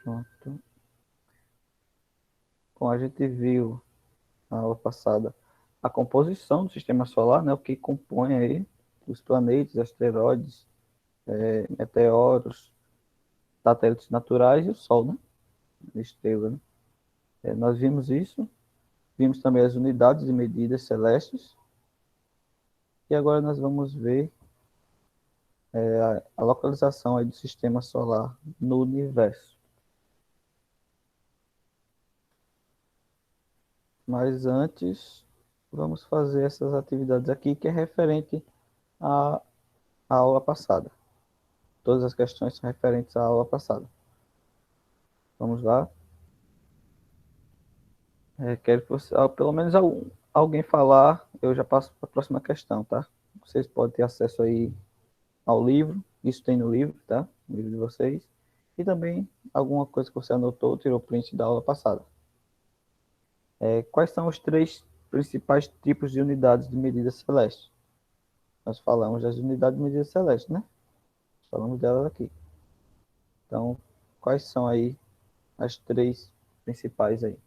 Pronto. Bom, a gente viu na aula passada a composição do sistema solar, né? O que compõe aí os planetas, asteroides, meteoros, satélites naturais e o Sol, né? Estrela, né? Nós vimos isso, vimos também as unidades de medidas celestes, e agora nós vamos ver a localização aí do sistema solar no universo. Mas antes, vamos fazer essas atividades aqui, que é referente à, à aula passada. Todas as questões são referentes à aula passada. Vamos lá. Quero que você, pelo menos alguém falar, eu já passo para a próxima questão, tá? Vocês podem ter acesso aí ao livro, isso tem no livro, tá? No livro de vocês. E também alguma coisa que você anotou, tirou print da aula passada. Quais são os três principais tipos de unidades de medida celeste? Nós falamos das unidades de medida celeste, né? Falamos delas aqui. Então, quais são aí as três principais aí?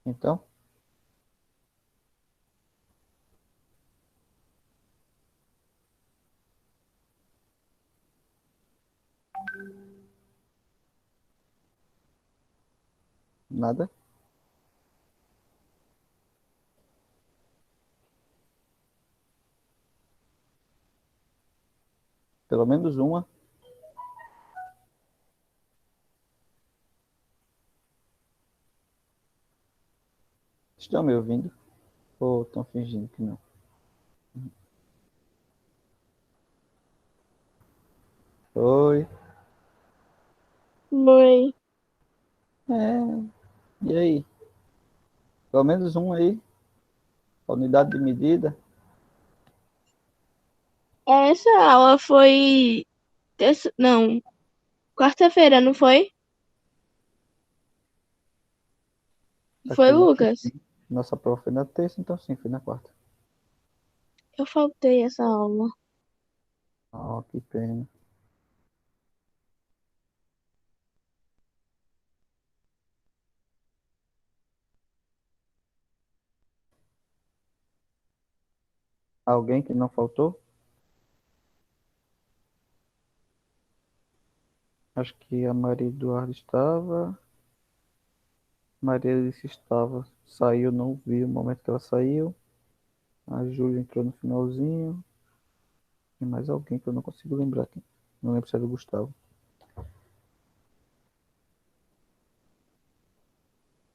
Então, nada? Pelo menos uma? Estão me ouvindo? Ou estão fingindo que não? Oi. Oi. É, e aí? Pelo menos um aí? A unidade de medida? Essa aula foi não, quarta-feira, não foi? Foi, Acredito que Lucas? sim. Nossa prova foi na terça, então sim, foi na quarta. Eu faltei essa aula. Ah, que pena. Alguém que não faltou? Acho que a Maria Eduarda estava. Maria Alice estava. Saiu, não vi o momento que ela saiu. A Júlia entrou no finalzinho. E mais alguém que eu não consigo lembrar aqui. Não lembro se era o Gustavo.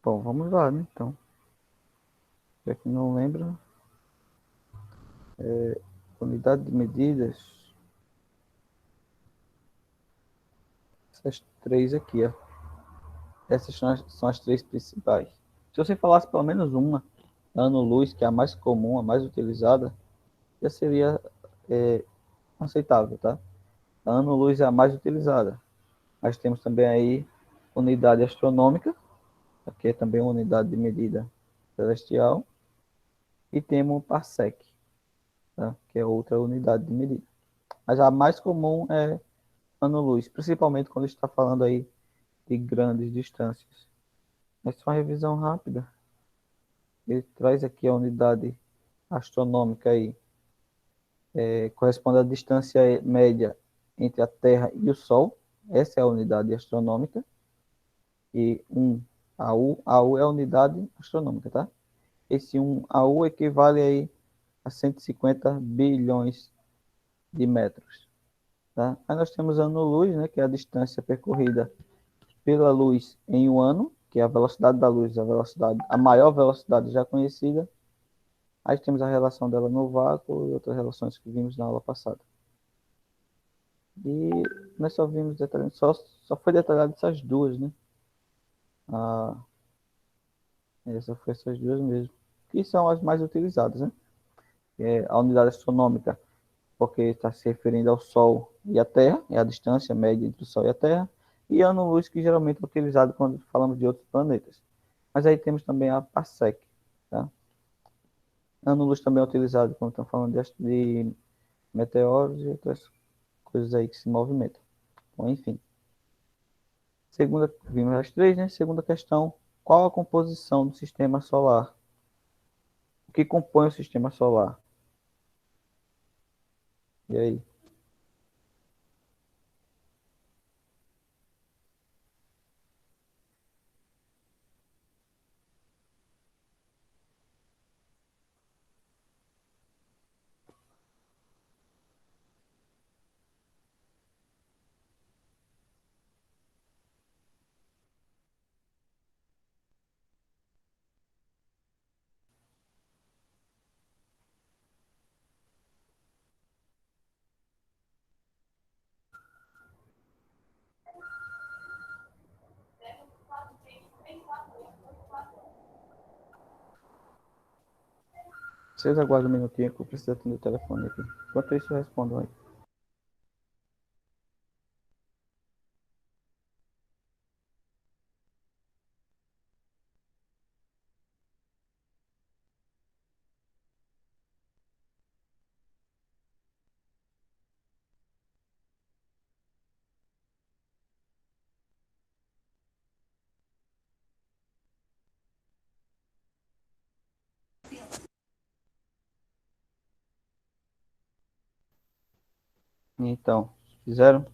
Bom, vamos lá, né? Então, já que não lembra, unidade de medidas, essas três aqui, ó. Essas são as três principais. Se você falasse pelo menos uma, ano-luz, que é a mais comum, a mais utilizada, já seria é, aceitável, tá? A ano-luz é a mais utilizada. Mas temos também aí unidade astronômica, que é também uma unidade de medida celestial, e temos o parsec, tá? Que é outra unidade de medida. Mas a mais comum é ano-luz, principalmente quando está falando aí de grandes distâncias. Mas só uma revisão rápida. Ele traz aqui a unidade astronômica aí, corresponde à distância média entre a Terra e o Sol. Essa é a unidade astronômica. E 1 AU é a unidade astronômica, tá? Esse 1 AU equivale aí a 150 bilhões de metros, tá? Aí nós temos ano-luz, né, que é a distância percorrida pela luz em um ano, que é a velocidade da luz, a maior velocidade já conhecida. Aí temos a relação dela no vácuo e outras relações que vimos na aula passada. E nós só vimos detalhando, só foi detalhado essas duas, né? Ah, essa foi essas duas mesmo, que são as mais utilizadas, né? A unidade astronômica, porque está se referindo ao Sol e à Terra, é a distância média entre o Sol e a Terra, e ano-luz, que geralmente é utilizado quando falamos de outros planetas. Mas aí temos também a parsec, tá? Ano-luz também é utilizado quando estamos falando de meteoros e outras coisas aí que se movimentam. Bom, enfim. Segunda, vimos as três, né? Segunda questão, qual a composição do sistema solar? O que compõe o sistema solar? E aí? Vocês aguardam um minutinho que eu preciso atender o telefone aqui. Enquanto isso, respondam aí. Então, fizeram?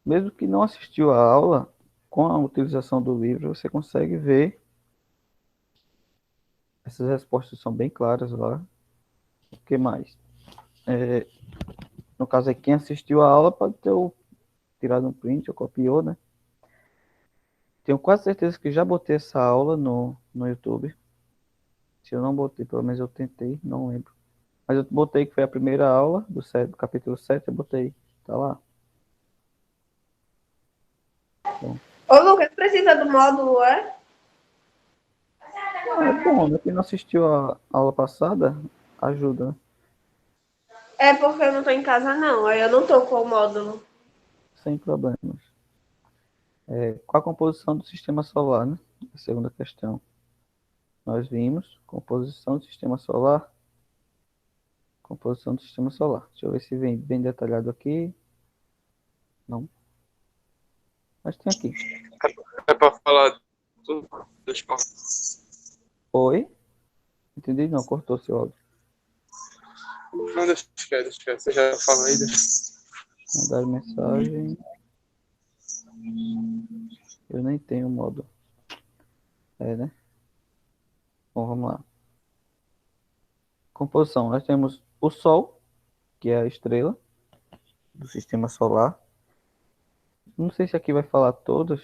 Mesmo que não assistiu a aula, com a utilização do livro, você consegue ver. Essas respostas são bem claras lá. O que mais? É, no caso aí, quem assistiu a aula pode ter tirado um print ou copiou, né? Tenho quase certeza que já botei essa aula no YouTube. Se eu não botei, pelo menos eu tentei, não lembro. Mas eu botei que foi a primeira aula do capítulo 7, eu botei. Tá lá. Então, Ô, Lucas, precisa do módulo, é? é bom, né? Quem não assistiu a aula passada, ajuda, né? É porque eu não tô em casa, não. Aí eu não tô com o módulo. Sem problemas. Qual a composição do sistema solar, né? A segunda questão. Nós vimos composição do sistema solar. Composição do sistema solar. Deixa eu ver se vem bem detalhado aqui. Não. Mas tem aqui. É pra falar tudo. Deixa eu... Oi? Entendi? Não, cortou seu áudio. Não, deixa quieto, deixa quieto. Você já fala aí, deixa. Mandar mensagem. Eu nem tenho modo. É, né? Bom, vamos lá. Composição. Nós temos o Sol, que é a estrela do sistema solar. Não sei se aqui vai falar todas.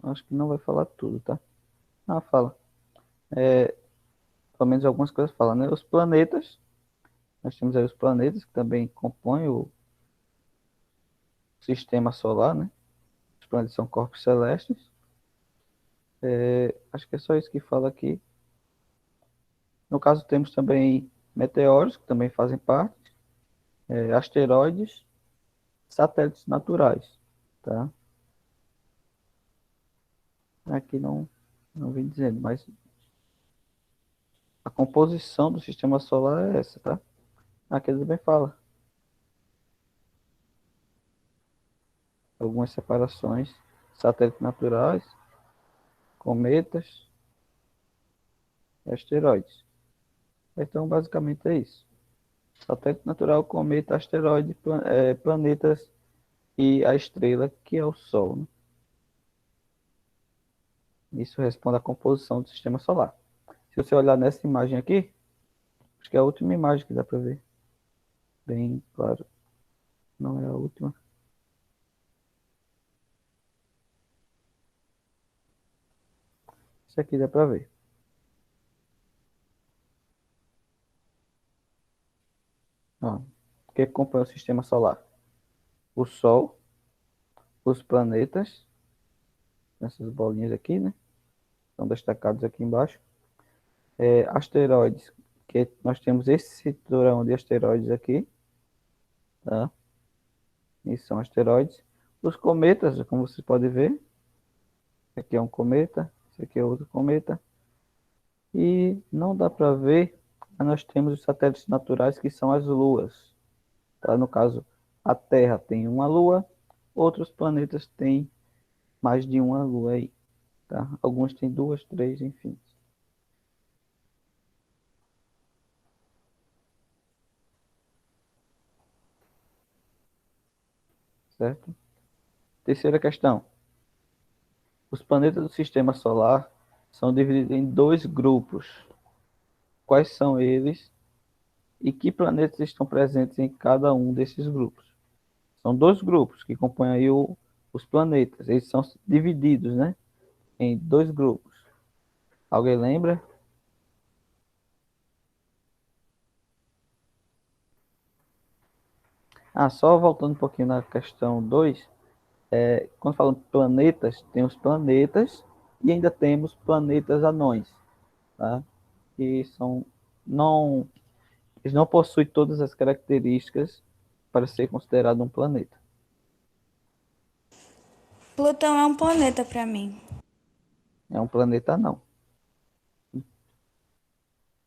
Acho que não vai falar tudo, tá? Ah, fala. Pelo menos algumas coisas falam, né? Os planetas. Nós temos aí os planetas que também compõem o sistema solar, né? Os planetas são corpos celestes. Acho que é só isso que fala aqui. No caso, temos também meteoros, que também fazem parte, asteroides, satélites naturais, tá? Aqui não vem dizendo, mas a composição do sistema solar é essa, tá? Aqui ele também fala. Algumas separações, satélites naturais, cometas e asteroides. Então, basicamente é isso. Satélite natural, cometa, asteroide, planetas e a estrela, que é o Sol, né? Isso responde à composição do sistema solar. Se você olhar nessa imagem aqui, acho que é a última imagem que dá para ver. Bem claro. Não é a última. Isso aqui dá para ver. Ó, o que compõe o sistema solar? O Sol, os planetas, essas bolinhas aqui, né? Estão destacados aqui embaixo. Asteroides, que nós temos esse cinturão de asteroides aqui, tá? Isso são asteroides. Os cometas, como vocês podem ver, esse aqui é um cometa, esse aqui é outro cometa. E não dá para ver, mas nós temos os satélites naturais, que são as luas. Tá? No caso, a Terra tem uma lua, outros planetas têm mais de uma lua aí. Tá? Alguns têm duas, três, enfim. Certo? Terceira questão. Os planetas do Sistema Solar são divididos em dois grupos. Quais são eles e que planetas estão presentes em cada um desses grupos? São dois grupos que compõem aí os planetas. Eles são divididos, né, em dois grupos. Alguém lembra? Só voltando um pouquinho na questão 2, quando falamos de planetas, tem os planetas e ainda temos planetas anões, tá? Que são, não, eles não possuem todas as características para ser considerado um planeta. Plutão é um planeta para mim. É um planeta anão.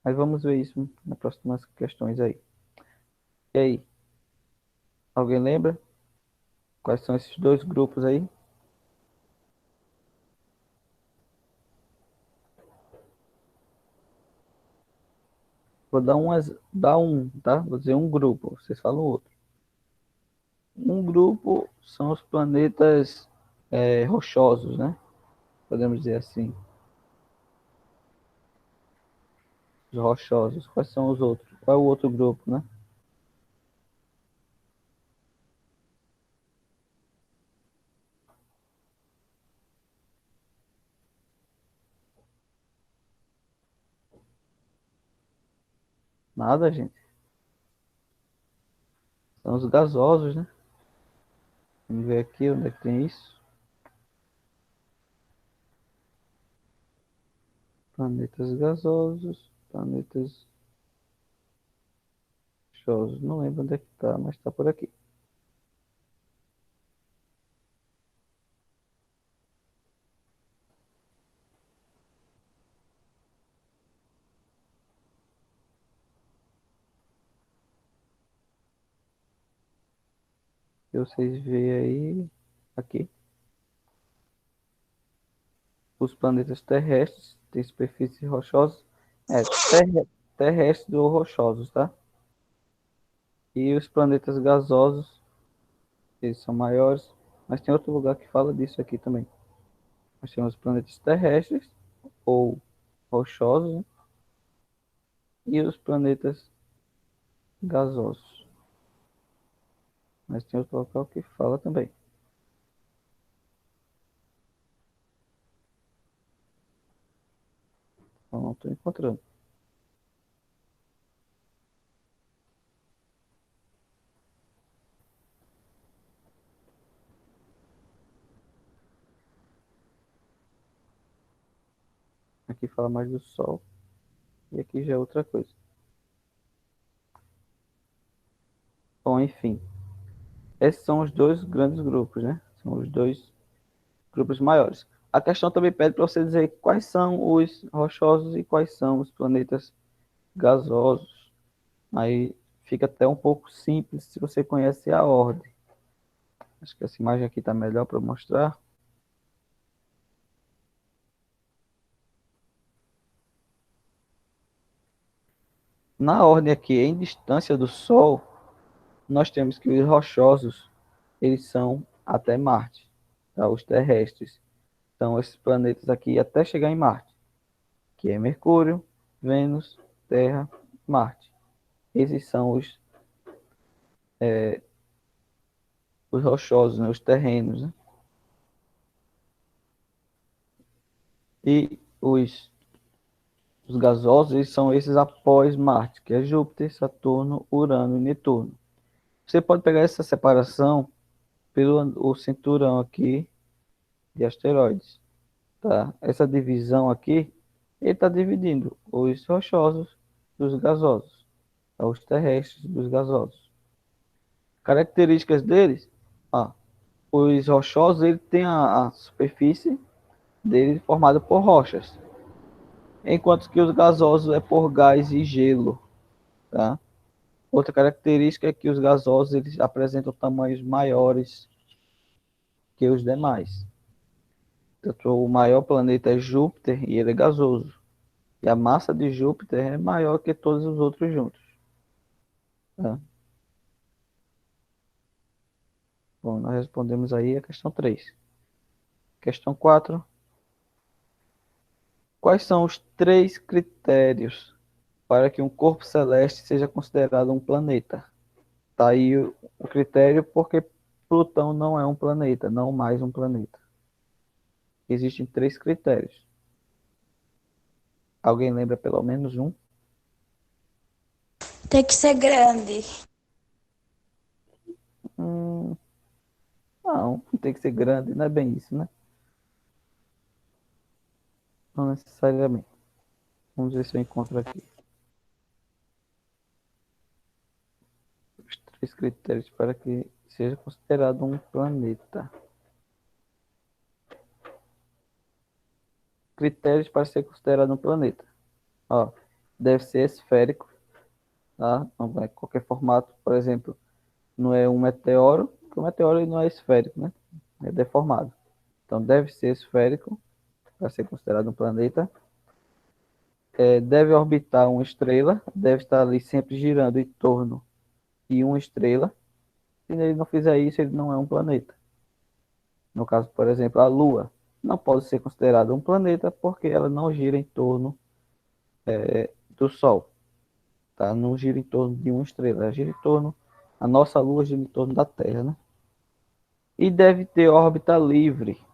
Mas vamos ver isso nas próximas questões aí. E aí? Alguém lembra? Quais são esses dois grupos aí? Vou dar um, tá? Vou dizer um grupo, vocês falam outro. Um grupo são os planetas rochosos, né? Podemos dizer assim. Os rochosos. Quais são os outros? Qual é o outro grupo, né? Nada, gente. São os gasosos, né? Vamos ver aqui onde é que tem isso. Planetas gasosos, planetas rochosos. Não lembro onde é que tá, mas tá por aqui. E vocês veem aí, aqui, os planetas terrestres têm superfície rochosa, terrestres ou rochosos, tá? E os planetas gasosos, eles são maiores, mas tem outro lugar que fala disso aqui também. Nós temos os planetas terrestres ou rochosos, né? E os planetas gasosos. Mas tem outro local que fala também. Eu não estou encontrando. Aqui fala mais do Sol. E aqui já é outra coisa. Bom, enfim. Esses são os dois grandes grupos, né? São os dois grupos maiores. A questão também pede para você dizer quais são os rochosos e quais são os planetas gasosos. Aí fica até um pouco simples se você conhece a ordem. Acho que essa imagem aqui está melhor para mostrar. Na ordem aqui, em distância do Sol, nós temos que os rochosos, eles são até Marte, tá? Os terrestres. Então, esses planetas aqui até chegar em Marte, que é Mercúrio, Vênus, Terra, Marte. Esses são os rochosos, né? Os terrenos, né? E os gasosos, eles são esses após Marte, que é Júpiter, Saturno, Urano e Netuno. Você pode pegar essa separação pelo o cinturão aqui de asteroides, tá? Essa divisão aqui, ele está dividindo os rochosos dos gasosos, tá? Os terrestres dos gasosos. Características deles, ó, os rochosos ele tem a superfície dele formada por rochas, enquanto que os gasosos é por gás e gelo, tá? Outra característica é que os gasosos eles apresentam tamanhos maiores que os demais. Então, o maior planeta é Júpiter e ele é gasoso. E a massa de Júpiter é maior que todos os outros juntos, tá? Bom, nós respondemos aí a questão 3. Questão 4. Quais são os 3 critérios para que um corpo celeste seja considerado um planeta? Tá aí o critério porque Plutão não é um planeta, não mais um planeta. Existem 3 critérios. Alguém lembra pelo menos um? Tem que ser grande. Não tem que ser grande, não é bem isso, né? Não necessariamente. Vamos ver se eu encontro aqui. Os 3 critérios para que seja considerado um planeta. Critérios para ser considerado um planeta. Ó, deve ser esférico, tá? Não é qualquer formato, por exemplo, não é um meteoro, porque o meteoro ele não é esférico, né? É deformado. Então deve ser esférico para ser considerado um planeta. Deve orbitar uma estrela, deve estar ali sempre girando em torno de uma estrela. Se ele não fizer isso, ele não é um planeta. No caso, por exemplo, a Lua não pode ser considerada um planeta porque ela não gira em torno do Sol, tá? Não gira em torno de uma estrela, ela gira em torno, a nossa Lua gira em torno da Terra, né? E deve ter órbita livre,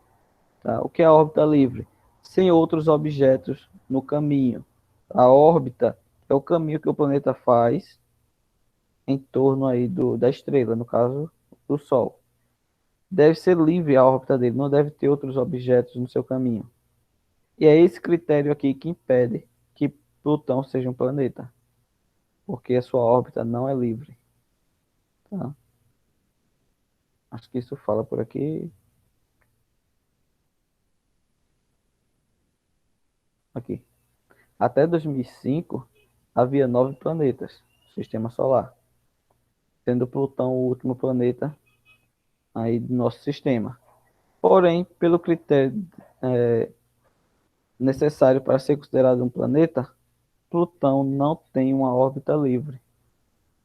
tá? O que é a órbita livre? Sem outros objetos no caminho. A órbita é o caminho que o planeta faz em torno aí da estrela, no caso do Sol. Deve ser livre a órbita dele, não deve ter outros objetos no seu caminho. E é esse critério aqui que impede que Plutão seja um planeta, porque a sua órbita não é livre, tá? Acho que isso fala por aqui. Aqui. Até 2005, havia 9 planetas no Sistema Solar, sendo Plutão o último planeta aí do nosso sistema. Porém, pelo critério necessário para ser considerado um planeta, Plutão não tem uma órbita livre.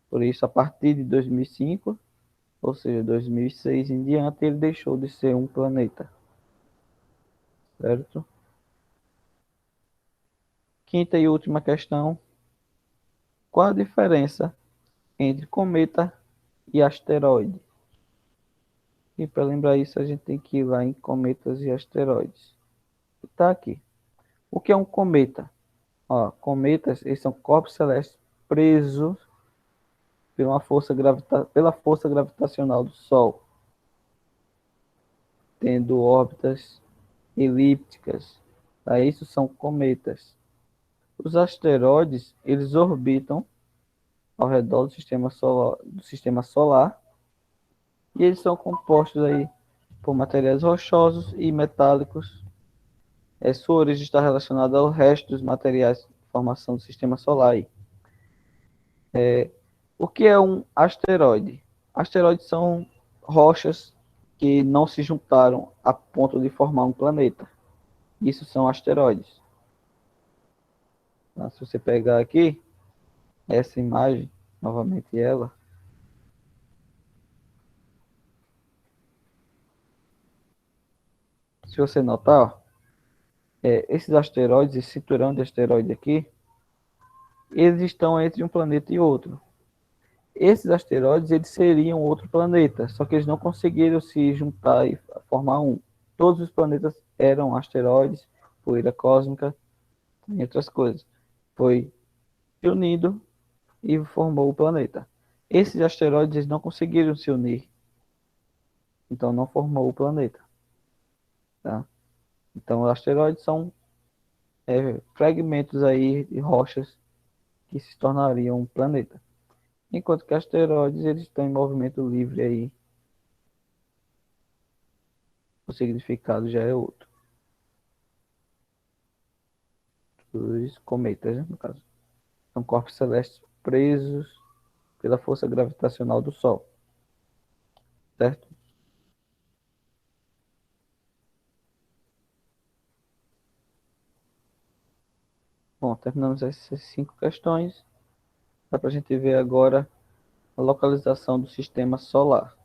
Por isso, a partir de 2005, ou seja, 2006 em diante, ele deixou de ser um planeta. Certo? Quinta e última questão. Qual a diferença entre cometa e asteroide? E para lembrar isso, a gente tem que ir lá em cometas e asteroides. Está aqui. O que é um cometa? Ó, cometas, eles são corpos celestes presos pela força gravitacional do Sol, tendo órbitas elípticas. Tá? Isso são cometas. Os asteroides, eles orbitam ao redor do sistema solar e eles são compostos aí por materiais rochosos e metálicos. Sua origem está relacionada ao resto dos materiais de formação do sistema solar. Aí. O que é um asteroide? Asteroides são rochas que não se juntaram a ponto de formar um planeta. Isso são asteroides. Tá? Se você pegar aqui essa imagem, novamente ela, se você notar, ó, esses asteroides, esse cinturão de asteroide aqui, eles estão entre um planeta e outro. Esses asteroides, eles seriam outro planeta, só que eles não conseguiram se juntar e formar um. Todos os planetas eram asteroides, poeira cósmica, entre outras coisas. Foi unido e formou o planeta. Esses asteroides eles não conseguiram se unir, então não formou o planeta. Tá? Então, os asteroides são fragmentos aí de rochas que se tornariam um planeta. Enquanto que asteroides, eles estão em movimento livre aí. O significado já é outro. Os cometas, né, no caso. São corpos celestes presos pela força gravitacional do Sol. Certo? Bom, terminamos essas 5 questões. Dá para a gente ver agora a localização do sistema solar.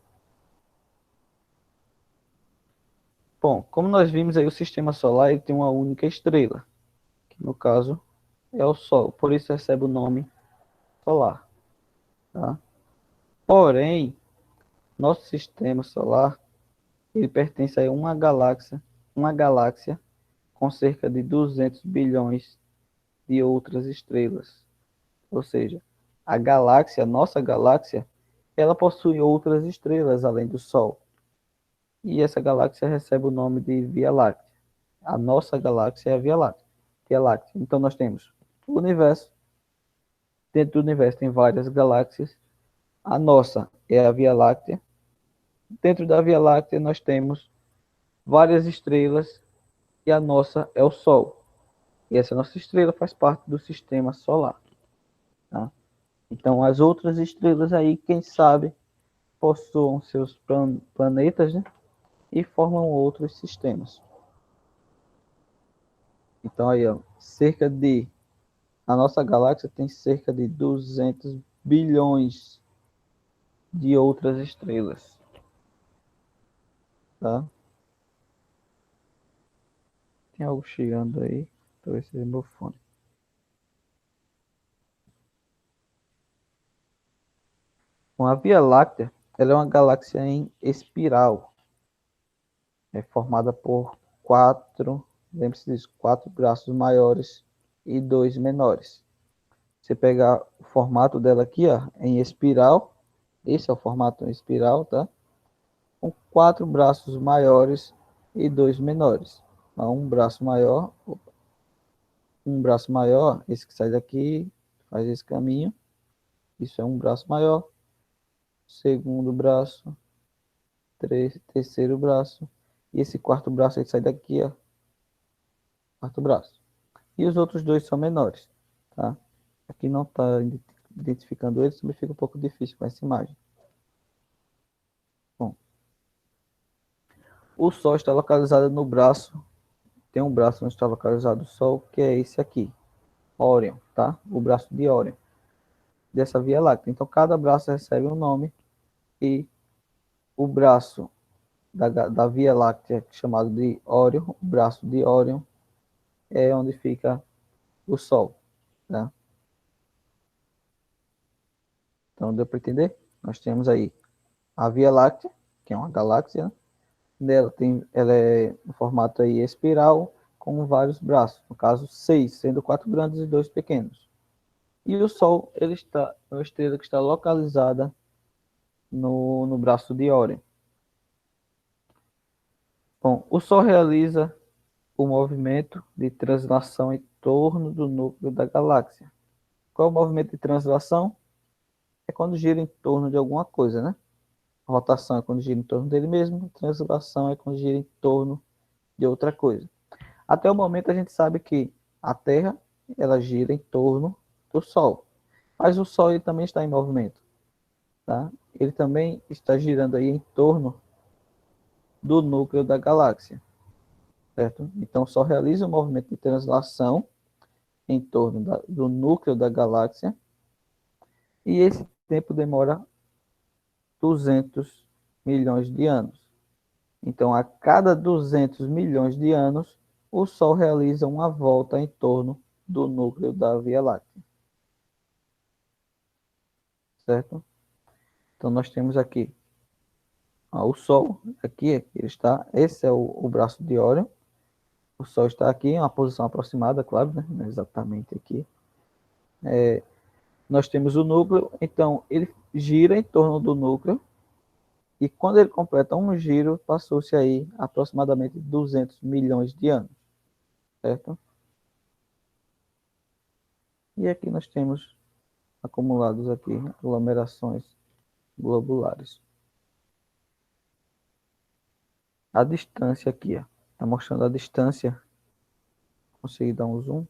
Bom, como nós vimos aí, o sistema solar ele tem uma única estrela, que no caso é o Sol, por isso recebe o nome solar. Tá? Porém, nosso sistema solar ele pertence a uma galáxia com cerca de 200 bilhões de outras estrelas. Ou seja, a nossa galáxia, ela possui outras estrelas além do Sol. E essa galáxia recebe o nome de Via Láctea. A nossa galáxia é a Via Láctea. Via Láctea. Então nós temos o universo. Dentro do universo tem várias galáxias. A nossa é a Via Láctea. Dentro da Via Láctea nós temos várias estrelas e a nossa é o Sol. E essa nossa estrela faz parte do sistema solar. Tá? Então as outras estrelas aí, quem sabe, possuam seus planetas, né? E formam outros sistemas. Então aí, ó, a nossa galáxia tem cerca de 200 bilhões de outras estrelas. Tá? Tem algo chegando aí. Talvez seja meu fone. Bom, a Via Láctea ela é uma galáxia em espiral. É formada por lembre-se disso, 4 braços maiores e 2 menores. Você pegar o formato dela aqui, ó, em espiral. Esse é o formato em espiral, tá? Com 4 braços maiores e 2 menores. Então, um braço maior, esse que sai daqui, faz esse caminho. Isso é um braço maior. Segundo braço, terceiro braço. E esse quarto braço aí que sai daqui, ó. Quarto braço. E os outros dois são menores, tá? Aqui não está identificando eles, também fica um pouco difícil com essa imagem. Bom, o Sol está localizado no braço. Tem um braço onde está localizado o Sol, que é esse aqui, Órion, tá? O braço de Órion, dessa Via Láctea. Então, cada braço recebe um nome e o braço da Via Láctea, chamado de Órion, o braço de Órion, é onde fica o Sol, tá? Então, deu para entender? Nós temos aí a Via Láctea, que é uma galáxia, né? Ela é no formato aí espiral, com vários braços, no caso 6, sendo 4 grandes e 2 pequenos. E o Sol, é uma estrela que está localizada no braço de Órion. Bom, o Sol realiza o movimento de translação em torno do núcleo da galáxia. Qual é o movimento de translação? É quando gira em torno de alguma coisa, né? A rotação é quando gira em torno dele mesmo, a translação é quando gira em torno de outra coisa. Até o momento a gente sabe que a Terra ela gira em torno do Sol, mas o Sol ele também está em movimento, tá? Ele também está girando aí em torno do núcleo da galáxia, certo? Então só realiza o movimento de translação em torno do núcleo da galáxia e esse tempo demora 200 milhões de anos. Então, a cada 200 milhões de anos, o Sol realiza uma volta em torno do núcleo da Via Láctea. Certo? Então, nós temos aqui o Sol, aqui ele está, esse é o braço de Órion. O Sol está aqui em uma posição aproximada, claro, né? Não é exatamente aqui. Nós temos o núcleo, então ele gira em torno do núcleo, e quando ele completa um giro, passou-se aí aproximadamente 200 milhões de anos, certo? E aqui nós temos acumulados aqui, aglomerações globulares. A distância aqui, ó. Tá mostrando a distância. Consegui dar um zoom.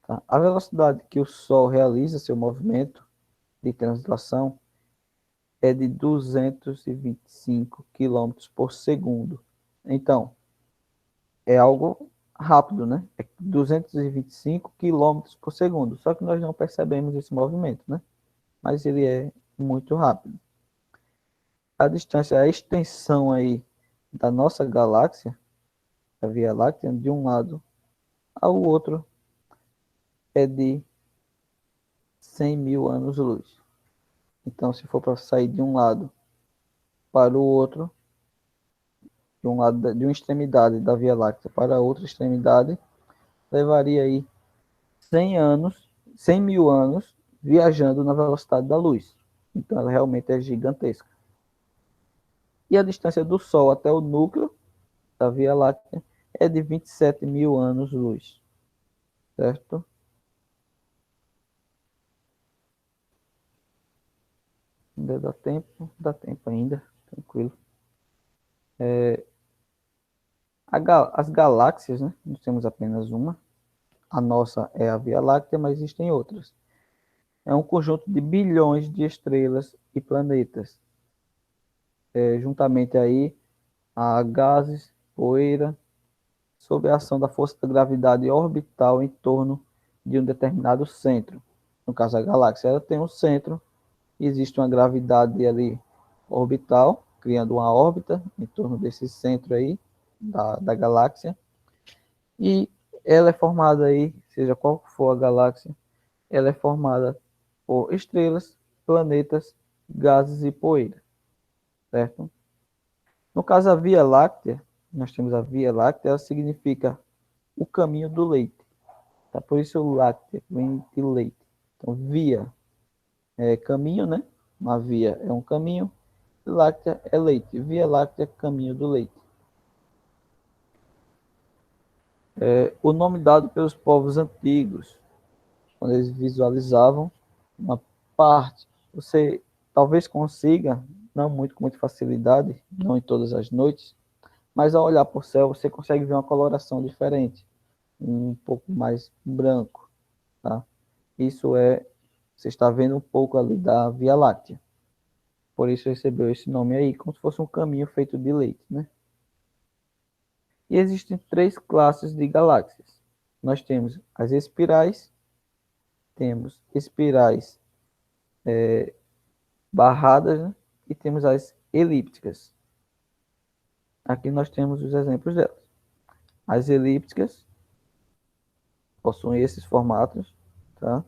Tá? A velocidade que o Sol realiza seu movimento de translação é de 225 quilômetros por segundo. Então, é algo rápido, né? É 225 quilômetros por segundo. Só que nós não percebemos esse movimento, né? Mas ele é muito rápido. A distância, a extensão aí da nossa galáxia, a Via Láctea, de um lado ao outro, é de 100 mil anos-luz. Então, se for para sair de um lado para o outro, de uma extremidade da Via Láctea para a outra extremidade, levaria aí 100 anos, 100 mil anos, viajando na velocidade da luz. Então, ela realmente é gigantesca. E a distância do Sol até o núcleo da Via Láctea é de 27 mil anos-luz. Certo? Ainda dá tempo? Dá tempo ainda, tranquilo. As galáxias, né? Nós temos apenas uma. A nossa é a Via Láctea, mas existem outras. É um conjunto de bilhões de estrelas e planetas. Juntamente aí a gases, poeira, sob a ação da força da gravidade orbital em torno de um determinado centro. No caso, a galáxia ela tem um centro, existe uma gravidade ali orbital, criando uma órbita em torno desse centro aí da galáxia. E ela é formada aí, seja qual for a galáxia, ela é formada por estrelas, planetas, gases e poeira, certo? No caso, a Via Láctea, nós temos a Via Láctea, ela significa o caminho do leite, tá? Por isso o láctea vem de leite. Então, via é caminho, né? Uma via é um caminho, láctea é leite. Via Láctea, caminho do leite. O nome dado pelos povos antigos, quando eles visualizavam uma parte, você talvez consiga, não muito com muita facilidade, não em todas as noites, mas ao olhar para o céu você consegue ver uma coloração diferente, um pouco mais branco, tá? Isso você está vendo um pouco ali da Via Láctea. Por isso recebeu esse nome aí, como se fosse um caminho feito de leite, né? E existem 3 classes de galáxias. Nós temos as espirais, temos espirais barradas, né? E temos as elípticas. Aqui nós temos os exemplos delas. As elípticas possuem esses formatos, tá?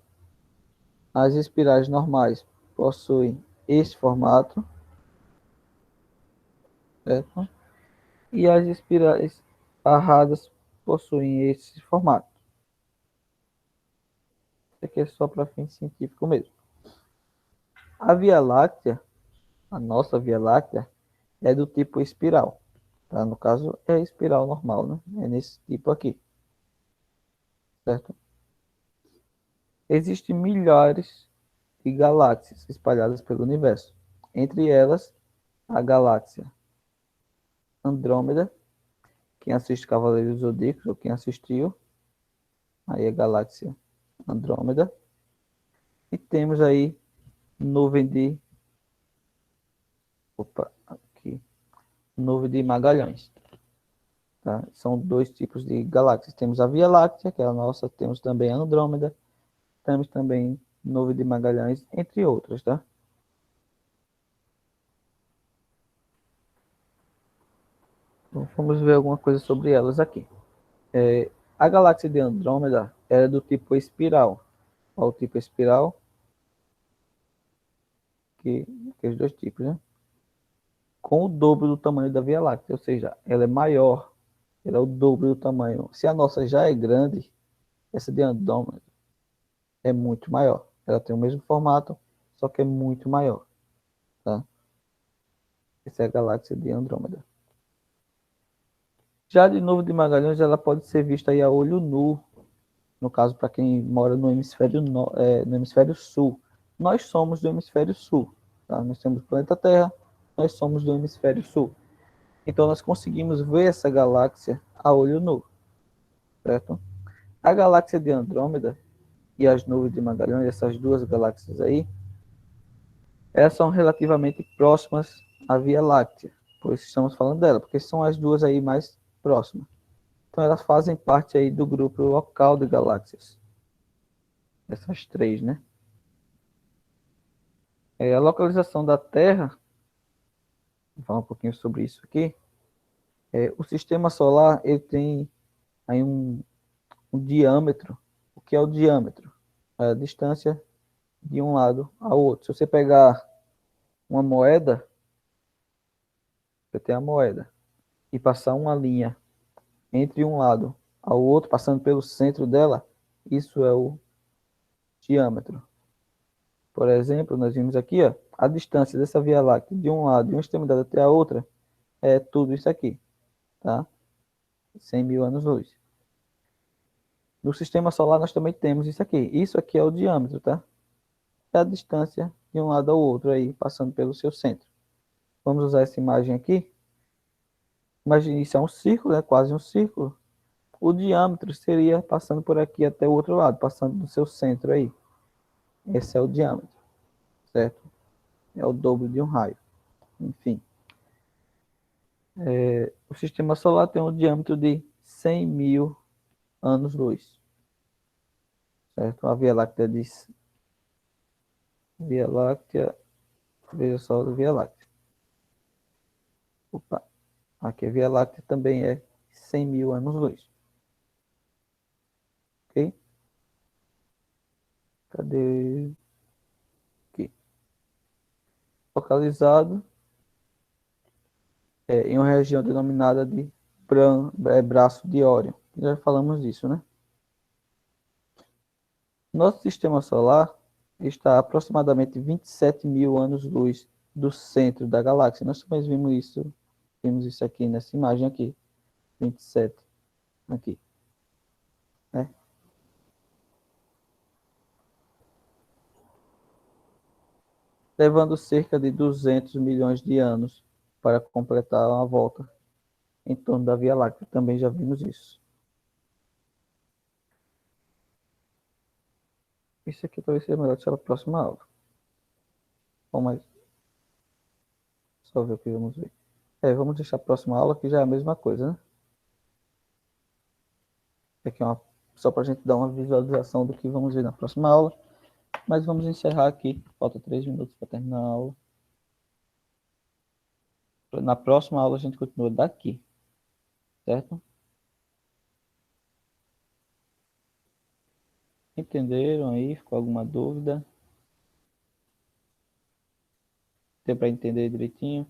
As espirais normais possuem esse formato, certo? E as espirais barradas possuem esse formato. Isso aqui é só para fim científico mesmo. A Via Láctea, a nossa Via Láctea, é do tipo espiral. Tá? No caso, é espiral normal, né? É nesse tipo aqui. Certo? Existem milhares de galáxias espalhadas pelo universo. Entre elas, a galáxia Andrômeda. Quem assiste Cavaleiros do Zodíaco, ou quem assistiu, aí a galáxia Andrômeda. E temos aí nuvem de... Opa, aqui. Nuvem de Magalhães. Tá? São 2 tipos de galáxias. Temos a Via Láctea, que é a nossa, temos também a Andrômeda, temos também Nuvem de Magalhães, entre outras, tá? Então, vamos ver alguma coisa sobre elas aqui. A galáxia de Andrômeda é do tipo espiral. Olha o tipo espiral, que os 2 tipos, né? Com o dobro do tamanho da Via Láctea, ou seja, ela é maior, ela é o dobro do tamanho. Se a nossa já é grande, essa de Andrômeda é muito maior. Ela tem o mesmo formato, só que é muito maior, tá? Essa é a galáxia de Andrômeda. Já de Nuvem de Magalhães, ela pode ser vista aí a olho nu, no caso, para quem mora no hemisfério, no hemisfério sul. Nós somos do hemisfério sul, tá? Nós temos o planeta Terra, nós somos do hemisfério sul. Então, nós conseguimos ver essa galáxia a olho nu, certo? A galáxia de Andrômeda e as nuvens de Magalhães, essas duas galáxias aí, elas são relativamente próximas à Via Láctea, por isso estamos falando dela, porque são as duas aí mais próximas. Então, elas fazem parte aí do grupo local de galáxias. Essas três, né? A localização da Terra, vou falar um pouquinho sobre isso aqui. O sistema solar, ele tem aí um diâmetro. O que é o diâmetro? É a distância de um lado ao outro. Se você pegar uma moeda, você tem a moeda, e passar uma linha entre um lado ao outro, passando pelo centro dela, isso é o diâmetro. Por exemplo, nós vimos aqui, ó, a distância dessa Via Láctea de um lado, de uma extremidade até a outra, é tudo isso aqui, tá? 100 mil anos-luz. No sistema solar nós também temos isso aqui. Isso aqui é o diâmetro, tá? É a distância de um lado ao outro aí, passando pelo seu centro. Vamos usar essa imagem aqui. Imagine isso é um círculo, né? Quase um círculo. O diâmetro seria passando por aqui até o outro lado, passando do seu centro aí. Esse é o diâmetro, certo? É o dobro de um raio. Enfim. O sistema solar tem um diâmetro de 100 mil anos-luz. Certo? A Via Láctea diz. Via Láctea. Veja só a Via Láctea. Opa. Aqui a Via Láctea também é 100 mil anos-luz. Ok? Cadê? Aqui. Localizado em uma região denominada de Braço de Órion. Já falamos disso, né? Nosso sistema solar está a aproximadamente 27 mil anos-luz do centro da galáxia. Nós também vimos isso aqui nessa imagem aqui. 27 aqui. Né? Levando cerca de 200 milhões de anos para completar uma volta em torno da Via Láctea. Também já vimos isso. Isso aqui talvez seja melhor deixar para a próxima aula. Bom, mas só ver o que vamos ver. Vamos deixar a próxima aula, que já é a mesma coisa, né? Aqui é só para a gente dar uma visualização do que vamos ver na próxima aula. Mas vamos encerrar aqui. Falta 3 minutos para terminar a aula. Na próxima aula a gente continua daqui. Certo? Entenderam aí? Ficou alguma dúvida? Deu para entender direitinho?